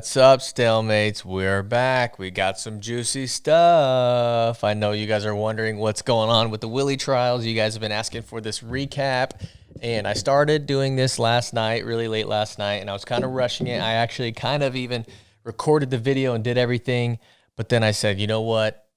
What's up, Stalemates? We're back. We got some juicy stuff. I know you guys are wondering what's going on with the Willie trials. You guys have been asking for this recap, and I started doing this last night, really late last night, and I was kind of rushing it. I actually kind of even recorded the video and did everything, but then I said, you know what?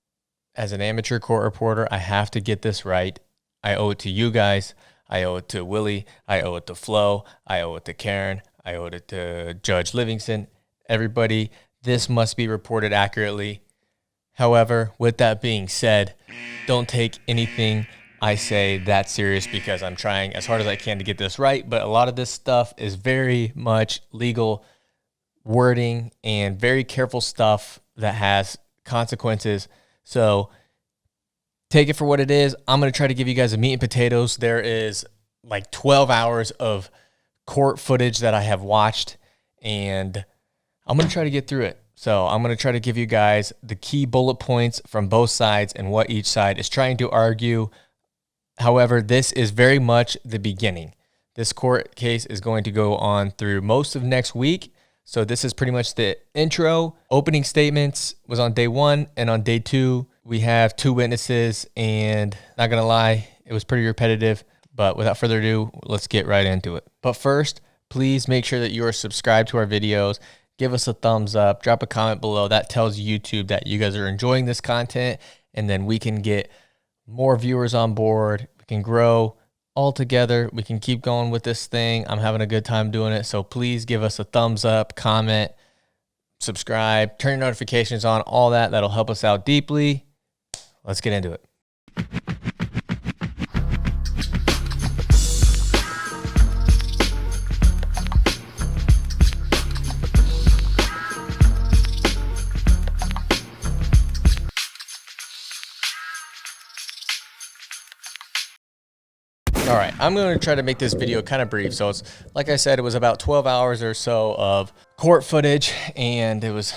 As an amateur court reporter, I have to get this right. I owe it to you guys. I owe it to Willie. I owe it to Flo. I owe it to Karen. I owe it to Judge Livingston. Everybody, this must be reported accurately. However, with that being said, don't take anything I say that serious because I'm trying as hard as I can to get this right. But a lot of this stuff is very much legal wording and very careful stuff that has consequences. So take it for what it is. I'm going to try to give you guys a meat and potatoes. There is like 12 hours of court footage that I have watched, and I'm going to try to get through it. So I'm going to try to give you guys the key bullet points from both sides and what each side is trying to argue. However, this is very much the beginning. This court case is going to go on through most of next week. So this is pretty much the intro. Opening statements was on day 1, and on day 2, we have 2 witnesses, and not going to lie, it was pretty repetitive. But without further ado, let's get right into it. But first, please make sure that you are subscribed to our videos. Give us a thumbs up, drop a comment below. That tells YouTube that you guys are enjoying this content, and then we can get more viewers on board. We can grow all together. We can keep going with this thing. I'm having a good time doing it, so please give us a thumbs up, comment, subscribe, turn your notifications on, all that. That'll help us out deeply. Let's get into it. All right, I'm going to try to make this video kind of brief. So it's, like I said, it was about 12 hours or so of court footage, and it was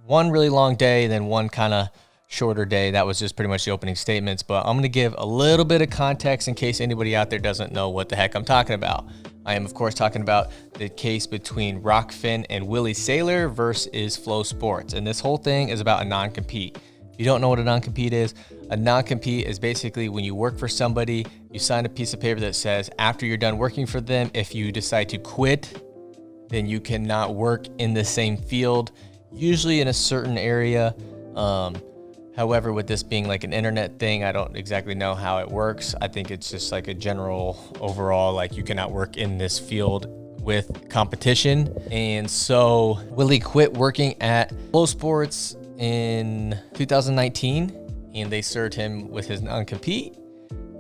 one really long day, then one kind of shorter day. That was just pretty much the opening statements, but I'm going to give a little bit of context in case anybody out there doesn't know what the heck I'm talking about. I am, of course, talking about the case between Rockfin and Willie Saylor versus Flow Sports, and this whole thing is about a non-compete. If you don't know what a non-compete is basically when you work for somebody, you sign a piece of paper that says after you're done working for them, if you decide to quit, then you cannot work in the same field, usually in a certain area. However, with this being like an internet thing, I don't exactly know how it works. I think it's just like a general overall, like you cannot work in this field with competition. And so Willie quit working at Flow Sports in 2019, and they served him with his non-compete,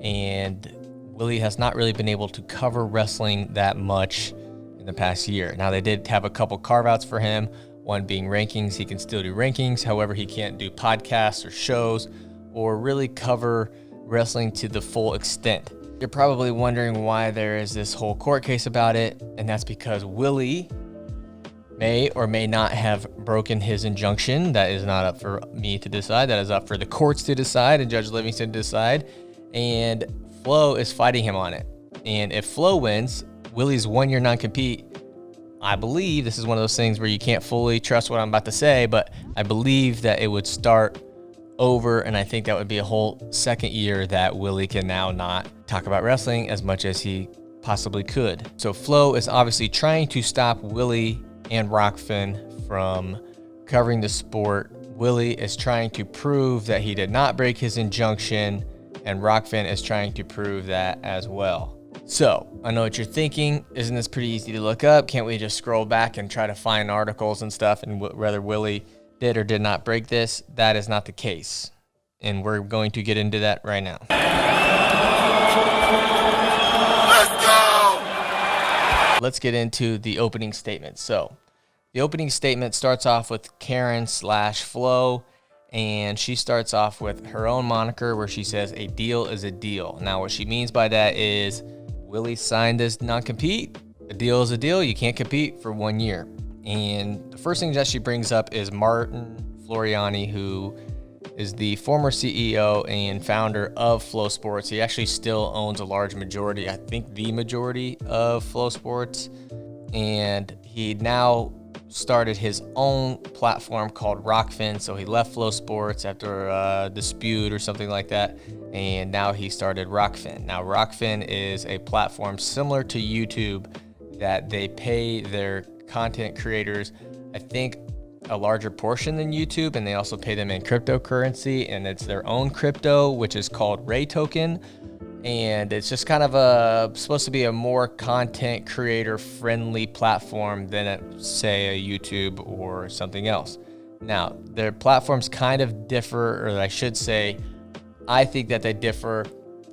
and Willie has not really been able to cover wrestling that much in the past year. Now, they did have a couple carve-outs for him, one being rankings. He can still do rankings. However, he can't do podcasts or shows or really cover wrestling to the full extent. You're probably wondering why there is this whole court case about it, and that's because Willie may or may not have broken his injunction. That is not up for me to decide. That is up for the courts to decide and Judge Livingston to decide. And Flo is fighting him on it. And if Flo wins, Willie's 1-year non-compete, I believe this is one of those things where you can't fully trust what I'm about to say, but I believe that it would start over, and I think that would be a whole second year that Willie can now not talk about wrestling as much as he possibly could. So Flo is obviously trying to stop Willie and Rockfin from covering the sport. Willie is trying to prove that he did not break his injunction, and Rockfin is trying to prove that as well. So I know what you're thinking. Isn't this pretty easy to look up? Can't we just scroll back and try to find articles and stuff and whether Willie did or did not break this? That is not the case, and we're going to get into that right now. Let's get into the opening statement. So the opening statement starts off with Karen/Flo, and she starts off with her own moniker where she says a deal is a deal. Now, what she means by that is Willie signed this non-compete. A deal is a deal. You can't compete for 1 year. And the first thing that she brings up is Martin Floriani, who is the former CEO and founder of Flow Sports. He actually still owns a large majority, I think the majority of Flow Sports. And he now started his own platform called Rockfin. So he left Flow Sports after a dispute or something like that, and now he started Rockfin. Now Rockfin is a platform similar to YouTube that they pay their content creators, I think, a larger portion than YouTube, and they also pay them in cryptocurrency, and it's their own crypto, which is called Ray Token. And it's just kind of supposed to be a more content creator friendly platform than say a YouTube or something else. Now, their platforms kind of differ, or I should say, I think that they differ.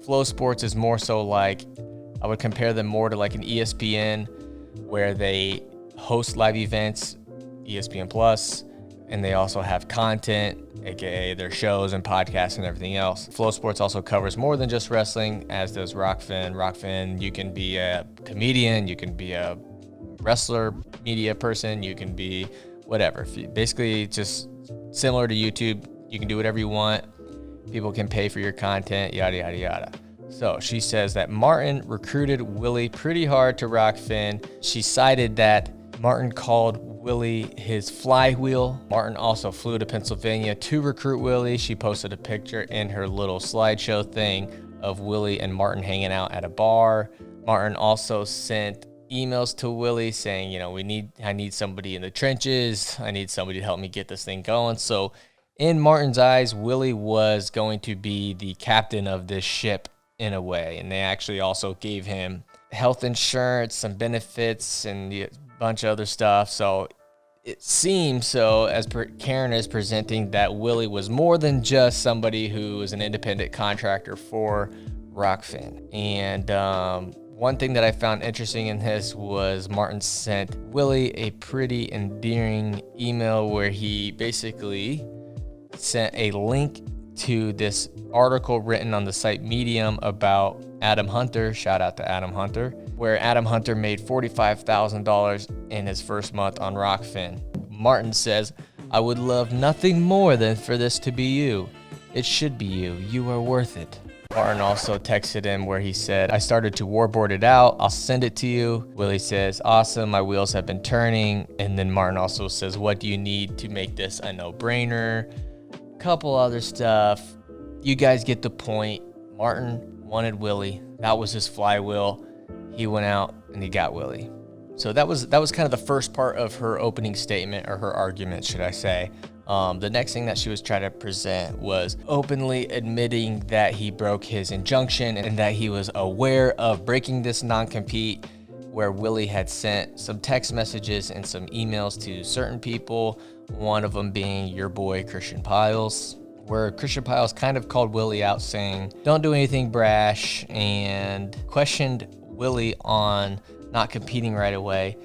Flow Sports is more so like, I would compare them more to like an ESPN, where they host live events, ESPN Plus, and they also have content, aka their shows and podcasts and everything else. Flow Sports also covers more than just wrestling, as does Rockfin. Rockfin, you can be a comedian, you can be a wrestler, media person, you can be whatever. Basically, just similar to YouTube, you can do whatever you want. People can pay for your content, yada, yada, yada. So she says that Martin recruited Willie pretty hard to Rockfin. She cited that Martin called Willie his flywheel. Martin also flew to Pennsylvania to recruit Willie. She posted a picture in her little slideshow thing of Willie and Martin hanging out at a bar. Martin also sent emails to Willie saying, you know, I need somebody in the trenches. I need somebody to help me get this thing going. So in Martin's eyes, Willie was going to be the captain of this ship in a way. And they actually also gave him health insurance, some benefits, and a bunch of other stuff. So it seems so, as Karen is presenting, that Willie was more than just somebody who was an independent contractor for Rockfin. And one thing that I found interesting in this was Martin sent Willie a pretty endearing email where he basically sent a link to this article written on the site Medium about Adam Hunter, shout out to Adam Hunter, where Adam Hunter made $45,000 in his first month on Rockfin. Martin says, "I would love nothing more than for this to be you. It should be you. You are worth it." Martin also texted him where he said, "I started to warboard it out. I'll send it to you." Willie says, "Awesome. My wheels have been turning." And then Martin also says, "What do you need to make this a no-brainer?" Couple other stuff. You guys get the point. Martin wanted Willie. That was his flywheel. He went out and he got Willie. So that was kind of the first part of her opening statement, or her argument, should I say. The next thing that she was trying to present was openly admitting that he broke his injunction and that he was aware of breaking this non-compete, where Willie had sent some text messages and some emails to certain people, one of them being your boy Christian Piles, where Christian Piles kind of called Willie out saying, "Don't do anything brash," and questioned Willie on not competing right away.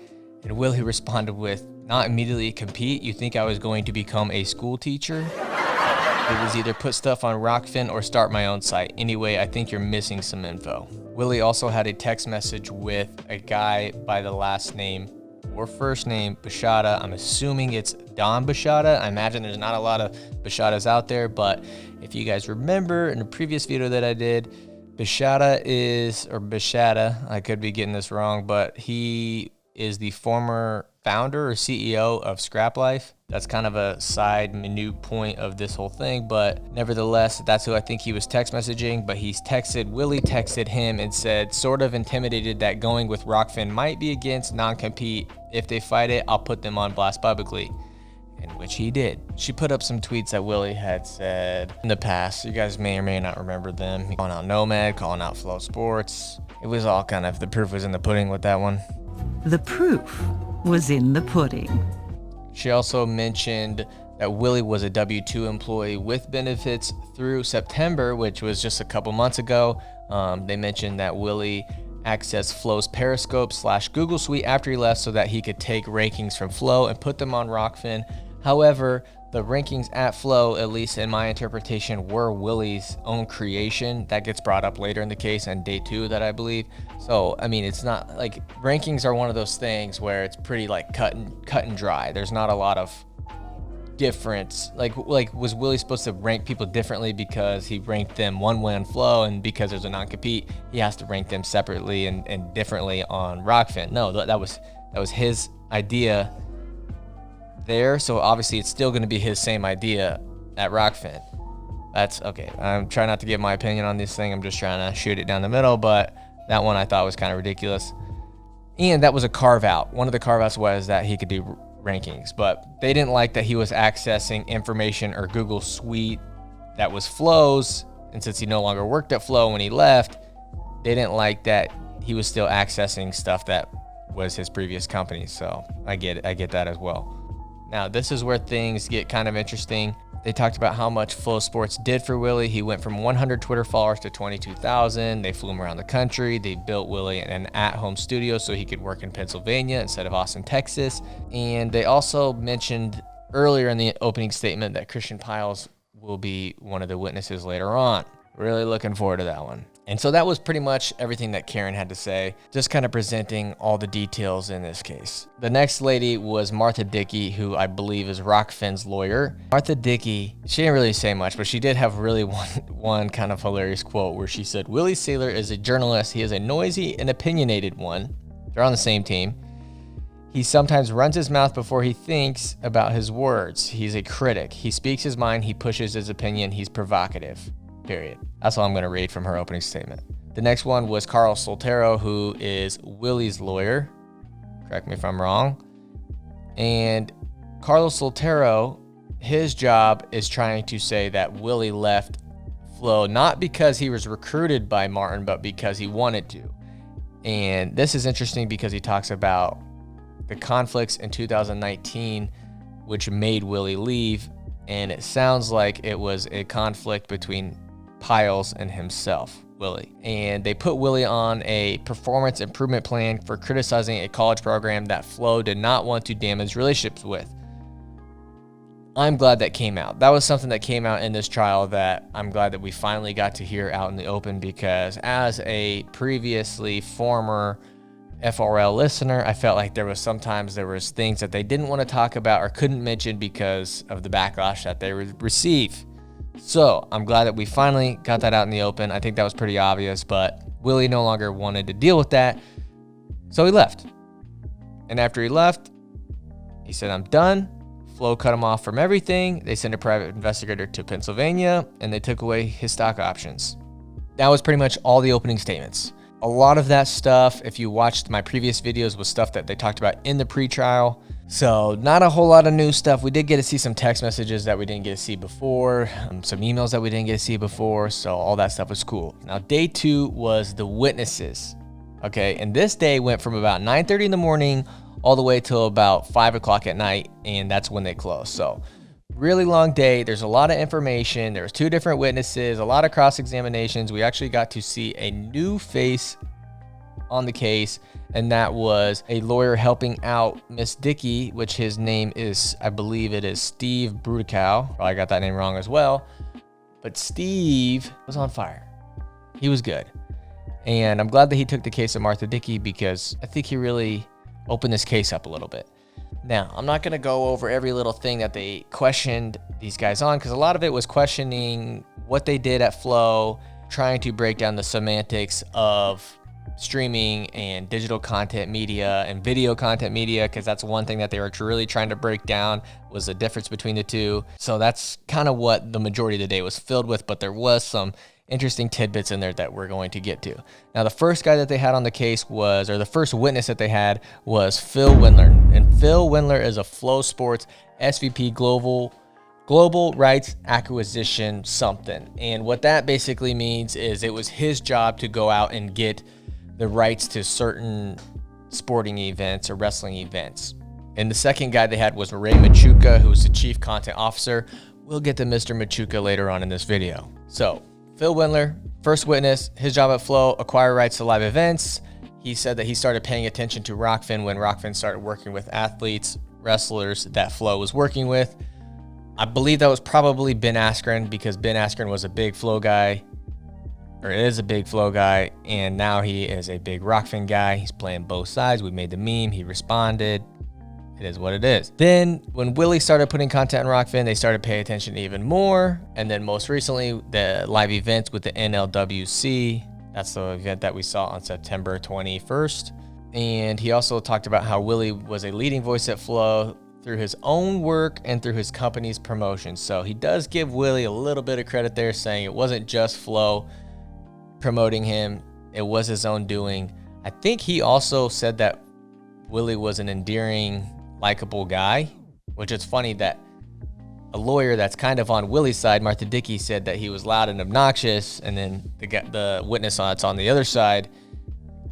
And Willie responded with, "Not immediately compete? You think I was going to become a school teacher? It was either put stuff on Rockfin or start my own site. Anyway, I think you're missing some info." Willie also had a text message with a guy by the last name or first name Bashada. I'm assuming it's Don Bashada. I imagine there's not a lot of Bashadas out there, but if you guys remember in the previous video that I did, Bashada, I could be getting this wrong, but he is the former founder or CEO of Scrap Life. That's kind of a side minute point of this whole thing, but nevertheless, that's who I think he was text messaging. But Willie texted him and said, sort of intimidated that going with Rockfin might be against non-compete. If they fight it, I'll put them on blast publicly. In which he did. She put up some tweets that Willie had said in the past. You guys may or may not remember them. Calling out Nomad, calling out Flow Sports. It was all kind of, the proof was in the pudding with that one. The proof was in the pudding. She also mentioned that Willie was a W-2 employee with benefits through September, which was just a couple months ago. They mentioned that Willie accessed Flow's Periscope / Google Suite after he left so that he could take rankings from Flow and put them on Rockfin. However, the rankings at Flow, at least in my interpretation, were Willie's own creation. That gets brought up later in the case on day 2 that I believe. So, I mean, it's not like rankings are one of those things where it's pretty like cut and dry. There's not a lot of difference. Like was Willie supposed to rank people differently because he ranked them one way on Flow, and because there's a non-compete, he has to rank them separately and differently on Rockfin? No, that was his idea there. So obviously it's still going to be his same idea at Rockfin. That's okay. I'm trying not to give my opinion on this thing. I'm just trying to shoot it down the middle, but that one I thought was kind of ridiculous. And that was a carve out. One of the carve outs was that he could do rankings, but they didn't like that he was accessing information or Google Suite that was Flow's. And since he no longer worked at Flow when he left, they didn't like that he was still accessing stuff that was his previous company. So I get it. I get that as well. Now, this is where things get kind of interesting. They talked about how much Flow Sports did for Willie. He went from 100 Twitter followers to 22,000. They flew him around the country. They built Willie an at-home studio so he could work in Pennsylvania instead of Austin, Texas. And they also mentioned earlier in the opening statement that Christian Piles will be one of the witnesses later on. Really looking forward to that one. And so that was pretty much everything that Karen had to say, just kind of presenting all the details in this case. The next lady was Martha Dickey, who I believe is Rockfin's lawyer. Martha Dickey, she didn't really say much, but she did have really one kind of hilarious quote where she said, Willie Saylor is a journalist. He is a noisy and opinionated one. They're on the same team. He sometimes runs his mouth before he thinks about his words. He's a critic. He speaks his mind. He pushes his opinion. He's provocative. Period. That's all I'm going to read from her opening statement. The next one was Carl Soltero, who is Willie's lawyer. Correct me if I'm wrong. And Carlos Soltero, his job is trying to say that Willie left Flow not because he was recruited by Martin, but because he wanted to. And this is interesting because he talks about the conflicts in 2019, which made Willie leave. And it sounds like it was a conflict between Piles and himself, Willie. And they put Willie on a performance improvement plan for criticizing a college program that Flow did not want to damage relationships with. I'm glad that came out. That was something that came out in this trial that I'm glad that we finally got to hear out in the open, because as a previously former FRL listener, I felt like there was things that they didn't want to talk about or couldn't mention because of the backlash that they would receive. So I'm glad that we finally got that out in the open. I think that was pretty obvious, but Willie no longer wanted to deal with that, so he left. And after he left, he said, I'm done. Flow cut him off from everything. They sent a private investigator to Pennsylvania, and they took away his stock options. That was pretty much all the opening statements. A lot of that stuff, if you watched my previous videos, was stuff that they talked about in the pre-trial. So not a whole lot of new stuff. We did get to see some text messages that we didn't get to see before, some emails that we didn't get to see before. So all that stuff was cool. Now, day 2 was the witnesses. Okay, and this day went from about 9:30 in the morning all the way till about 5 o'clock at night, and that's when they closed. So really long day. There's a lot of information. There's 2 different witnesses, a lot of cross-examinations. We actually got to see a new face on the case, and that was a lawyer helping out Miss Dickey, which his name is, I believe it is Steve Brudicow. Probably got that name wrong as well. But Steve was on fire. He was good. And I'm glad that he took the case of Martha Dickey, because I think he really opened this case up a little bit. Now, I'm not going to go over every little thing that they questioned these guys on, because a lot of it was questioning what they did at Flow, trying to break down the semantics of streaming and digital content media and video content media, because that's one thing that they were really trying to break down, was the difference between the two. So that's kind of what the majority of the day was filled with, but there was some interesting tidbits in there that we're going to get to. Now, the first guy that they had on the case was, or the first witness that they had was Phil Windler. And Phil Windler is a Flow Sports SVP Global Rights Acquisition something. And what that basically means is it was his job to go out and get the rights to certain sporting events or wrestling events. And the second guy they had was Ray Machuca, who was the Chief Content Officer. We'll get to Mr. Machuca later on in this video. So Phil Windler, first witness, his job at Flow, acquire rights to live events. He said that he started paying attention to Rockfin when Rockfin started working with athletes, wrestlers that Flow was working with. I believe that was probably Ben Askren, because Ben Askren was a big Flow guy, or is a big Flow guy, and now he is a big Rockfin guy. He's playing both sides. We made the meme. He responded. It is what it is. Then when Willie started putting content on Rockfin, they started paying attention even more. And then most recently, the live events with the NLWC. That's the event that we saw on September 21st. And he also talked about how Willie was a leading voice at Flow through his own work and through his company's promotion. So he does give Willie a little bit of credit there, saying it wasn't just Flo promoting him, it was his own doing. I think he also said that Willie was an endearing, likable guy, which is funny that a lawyer that's kind of on Willie's side, Martha Dickey, said that he was loud and obnoxious, and then the witness that's on the other side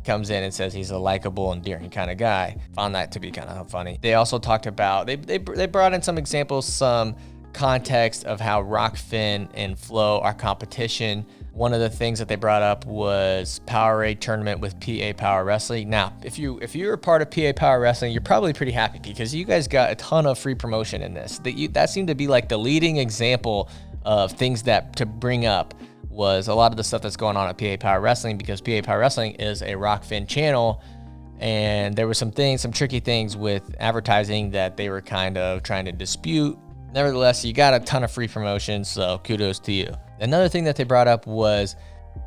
comes in and says he's a likable, endearing kind of guy. Found that to be kind of funny. They also talked about, they brought in some examples, some context of how Rockfin and Flo are competition. One of the things that they brought up was Powerade tournament with PA Power Wrestling. Now, if you're a part of PA Power Wrestling, you're probably pretty happy because you guys got a ton of free promotion in this. That seemed to be like the leading example of things that to bring up was a lot of the stuff that's going on at PA Power Wrestling, because PA Power Wrestling is a Rockfin channel, and there were some tricky things with advertising that they were kind of trying to dispute. Nevertheless, you got a ton of free promotion, so kudos to you. Another thing that they brought up was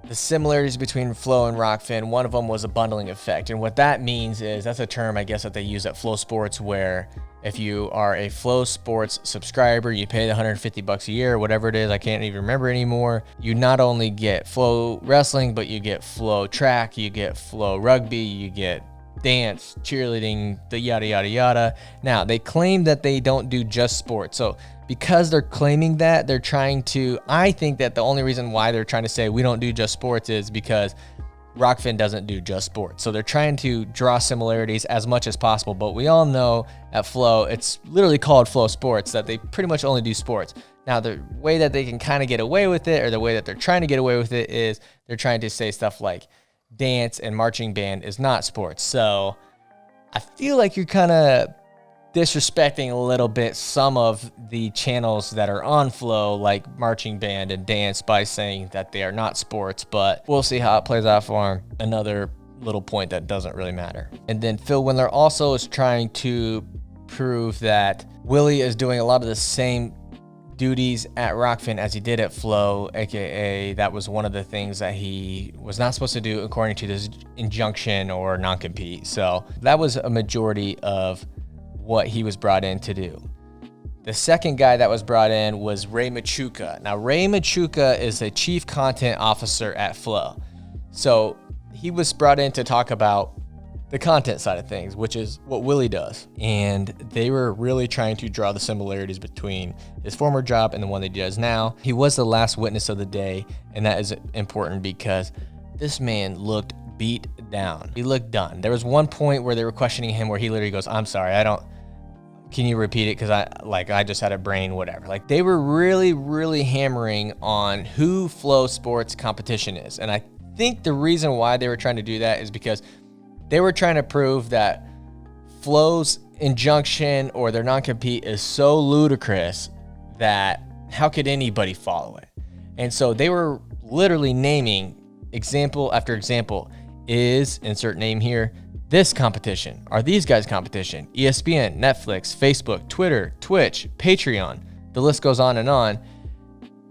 the similarities between Flo and Rockfin. One of them was a bundling effect, and what that means is, that's a term I guess that they use at Flo Sports, where if you are a Flo Sports subscriber, you pay the $150 a year, whatever it is, I can't even remember anymore. You not only get Flo Wrestling, but you get Flo Track, you get Flo Rugby, you get dance, cheerleading, the yada, yada, yada. Now, they claim that they don't do just sports. So because they're claiming that, they're trying to, I think that the only reason why they're trying to say we don't do just sports is because Rockfin doesn't do just sports. So they're trying to draw similarities as much as possible. But we all know at Flo, it's literally called Flo Sports, that they pretty much only do sports. Now, the way that they can kind of get away with it, or the way that they're trying to get away with it, is they're trying to say stuff like dance and marching band is not sports. So I feel like you're kind of disrespecting a little bit some of the channels that are on Flo, like marching band and dance, by saying that they are not sports, but we'll see how it plays out for him. Another little point that doesn't really matter. And then Phil Windler also is trying to prove that Willie is doing a lot of the same duties at Rockfin as he did at Flo, aka that was one of the things that he was not supposed to do according to this injunction or non-compete. So that was a majority of what he was brought in to do. The second guy that was brought in was Ray Machuca. Now, Ray Machuca is a chief content officer at Flo. So he was brought in to talk about the content side of things, which is what Willie does. And they were really trying to draw the similarities between his former job and the one that he does now. He was the last witness of the day, and that is important because this man looked beat down. He looked done. There was one point where they were questioning him where he literally goes, "I'm sorry, can you repeat it? Because I just had a brain, whatever." Like, they were really, really hammering on who Flo Sports competition is. And I think the reason why they were trying to do that is because they were trying to prove that Flo's injunction or their non-compete is so ludicrous that how could anybody follow it? And so they were literally naming example after example. Is, insert name here, this competition? Are these guys competition? ESPN, Netflix, Facebook, Twitter, Twitch, Patreon, the list goes on and on.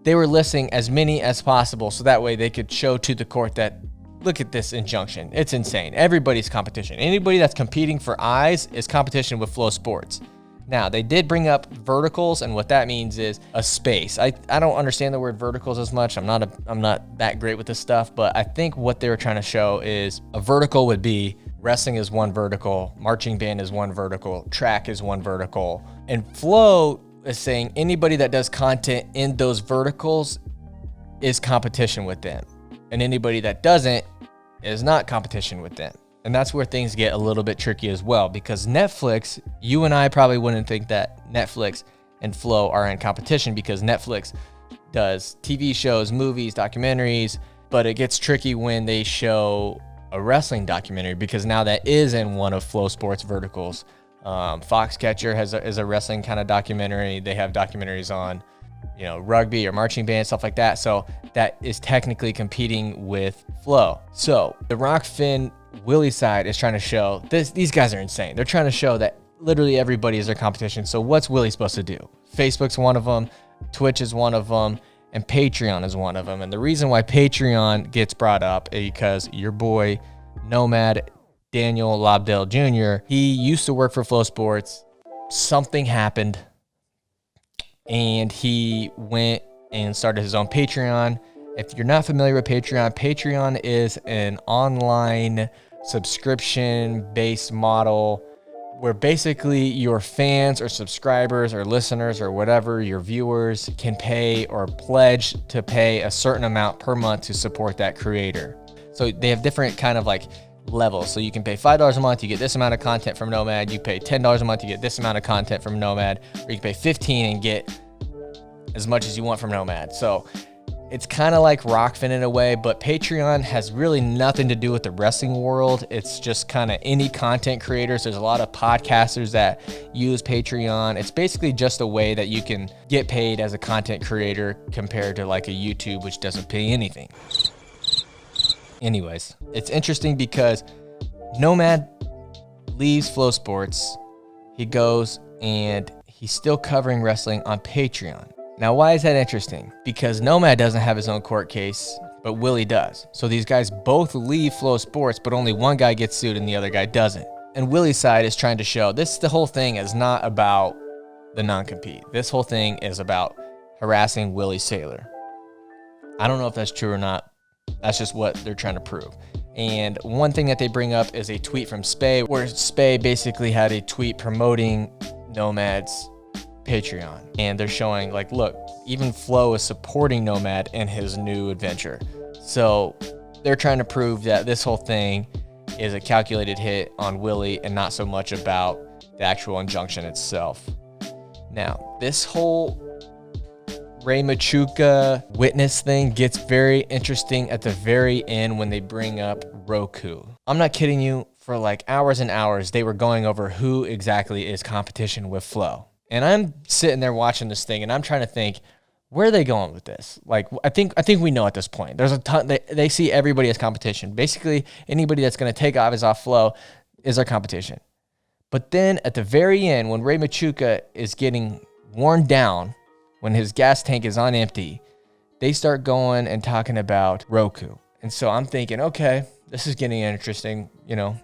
They were listing as many as possible so that way they could show to the court that, look at this injunction. It's insane. Everybody's competition. Anybody that's competing for eyes is competition with Flo Sports. Now, they did bring up verticals, and what that means is a space. I don't understand the word verticals as much. I'm not that great with this stuff, but I think what they were trying to show is a vertical would be wrestling is one vertical, marching band is one vertical, track is one vertical. And Flo is saying anybody that does content in those verticals is competition with them. And anybody that doesn't is not competition with them. And that's where things get a little bit tricky as well, because Netflix, you and I probably wouldn't think that Netflix and Flo are in competition because Netflix does TV shows, movies, documentaries, but it gets tricky when they show a wrestling documentary because now that is in one of Flo Sports verticals. Foxcatcher is a wrestling kind of documentary. They have documentaries on, rugby or marching band, stuff like that. So that is technically competing with Flo. So the Rockfin Willie side is trying to show these guys are insane. They're trying to show that literally everybody is their competition. So what's Willie supposed to do? Facebook's one of them, Twitch is one of them, and Patreon is one of them. And the reason why Patreon gets brought up is because your boy Nomad Daniel Lobdell Jr., he used to work for Flo Sports something happened and he went and started his own Patreon. If you're not familiar with Patreon, Patreon is an online subscription-based model where basically your fans or subscribers or listeners or whatever, your viewers, can pay or pledge to pay a certain amount per month to support that creator. So they have different kind of like levels. So you can pay $5 a month, you get this amount of content from Nomad. You pay $10 a month, you get this amount of content from Nomad. Or you can pay $15 and get as much as you want from Nomad. So it's kind of like Rockfin in a way, but Patreon has really nothing to do with the wrestling world. It's just kind of any content creators. There's a lot of podcasters that use Patreon. It's basically just a way that you can get paid as a content creator compared to like a YouTube, which doesn't pay anything. Anyways, it's interesting because Nomad leaves Flow Sports. He goes and he's still covering wrestling on Patreon. Now, why is that interesting? Because Nomad doesn't have his own court case, but Willie does. So these guys both leave Flow Sports, but only one guy gets sued and the other guy doesn't. And Willie's side is trying to show the whole thing is not about the non-compete. This whole thing is about harassing Willie Saylor. I don't know if that's true or not. That's just what they're trying to prove. And one thing that they bring up is a tweet from Spay, where Spay basically had a tweet promoting Nomad's Patreon. And they're showing like, look, even Flo is supporting Nomad in his new adventure. So they're trying to prove that this whole thing is a calculated hit on Willie and not so much about the actual injunction itself. Now, this whole Ray Machuca witness thing gets very interesting at the very end when they bring up Roku. I'm not kidding you, for like hours and hours, they were going over who exactly is competition with Flo. And I'm sitting there watching this thing and I'm trying to think, where are they going with this? Like, I think we know at this point. There's a ton, they see everybody as competition. Basically, anybody that's going to take off Flo is our competition. But then at the very end, when Ray Machuca is getting worn down, when his gas tank is on empty, they start going and talking about Roku. And so I'm thinking, okay, this is getting interesting. You know,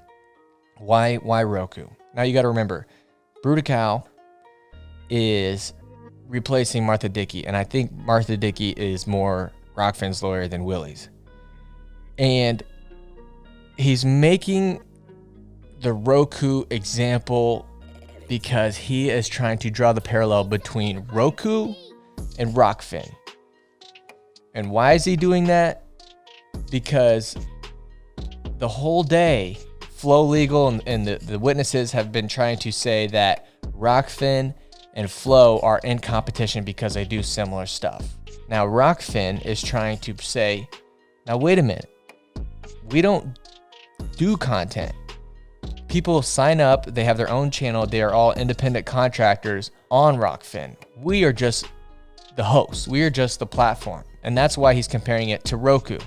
why Roku? Now you got to remember, Brudicow is replacing Martha Dickey, and I think Martha Dickey is more Rockfin's lawyer than Willie's. And he's making the Roku example because he is trying to draw the parallel between Roku and Rockfin. And why is he doing that? Because the whole day, Flow Legal and the witnesses have been trying to say that Rockfin and Flo are in competition because they do similar stuff. Now, Rockfin is trying to say, now wait a minute, we don't do content. People sign up, they have their own channel, they are all independent contractors on Rockfin. We are just the host, we are just the platform. And that's why he's comparing it to Roku.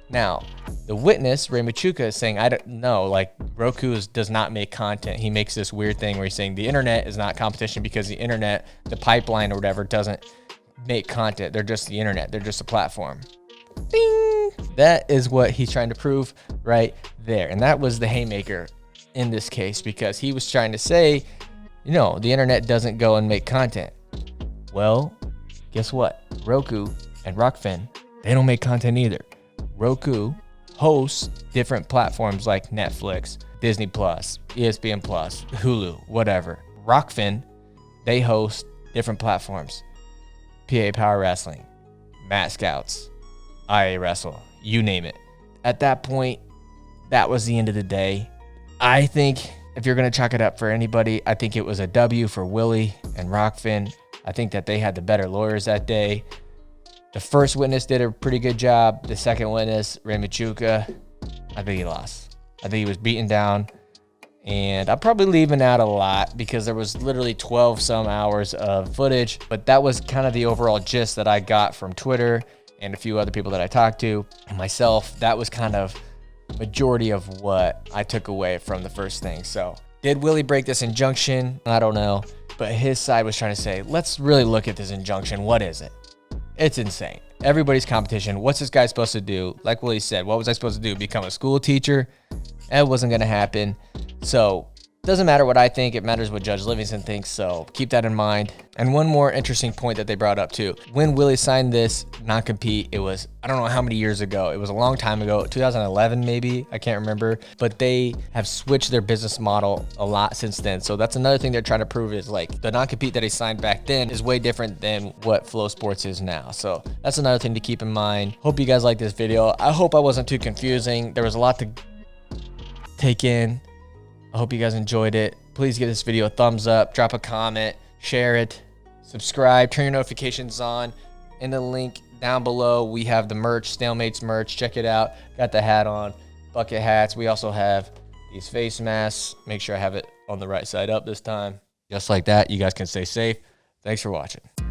Now, the witness, Ray Machuca, is saying, I don't know, like Roku does not make content. He makes this weird thing where he's saying the internet is not competition because the internet, the pipeline or whatever, doesn't make content. They're just the internet. They're just a platform. Bing! That is what he's trying to prove right there. And that was the haymaker in this case because he was trying to say, you know, the internet doesn't go and make content. Well, guess what? Roku and Rockfin, they don't make content either. Roku hosts different platforms like Netflix, Disney Plus, ESPN Plus, Hulu, whatever. Rockfin, they host different platforms. PA Power Wrestling, Matt Scouts, IA Wrestle, you name it. At that point, that was the end of the day. I think if you're going to chalk it up for anybody, I think it was a W for Willie and Rockfin. I think that they had the better lawyers that day. The first witness did a pretty good job. The second witness, Ray Machuca, I think he lost. I think he was beaten down. And I'm probably leaving out a lot because there was literally 12 some hours of footage. But that was kind of the overall gist that I got from Twitter and a few other people that I talked to. And myself, that was kind of majority of what I took away from the first thing. So did Willie break this injunction? I don't know. But his side was trying to say, let's really look at this injunction. What is it? It's insane. Everybody's competition. What's this guy supposed to do? Like Willie said, what was I supposed to do? Become a school teacher? That wasn't going to happen. So Doesn't matter what I think, it matters what Judge Livingston thinks, so keep that in mind. And one more interesting point that they brought up too. When Willie signed this non-compete, it was, I don't know how many years ago, it was a long time ago, 2011 maybe, I can't remember, but they have switched their business model a lot since then. So that's another thing they're trying to prove is like the non-compete that he signed back then is way different than what Flow Sports is now. So that's another thing to keep in mind. Hope you guys like this video. I hope I wasn't too confusing. There was a lot to take in. I hope you guys enjoyed it. Please give this video a thumbs up, drop a comment, share it, subscribe, turn your notifications on. In the link down below, we have the merch, Stalemates merch. Check it out. Got the hat on, bucket hats. We also have these face masks. Make sure I have it on the right side up this time. Just like that, you guys can stay safe. Thanks for watching.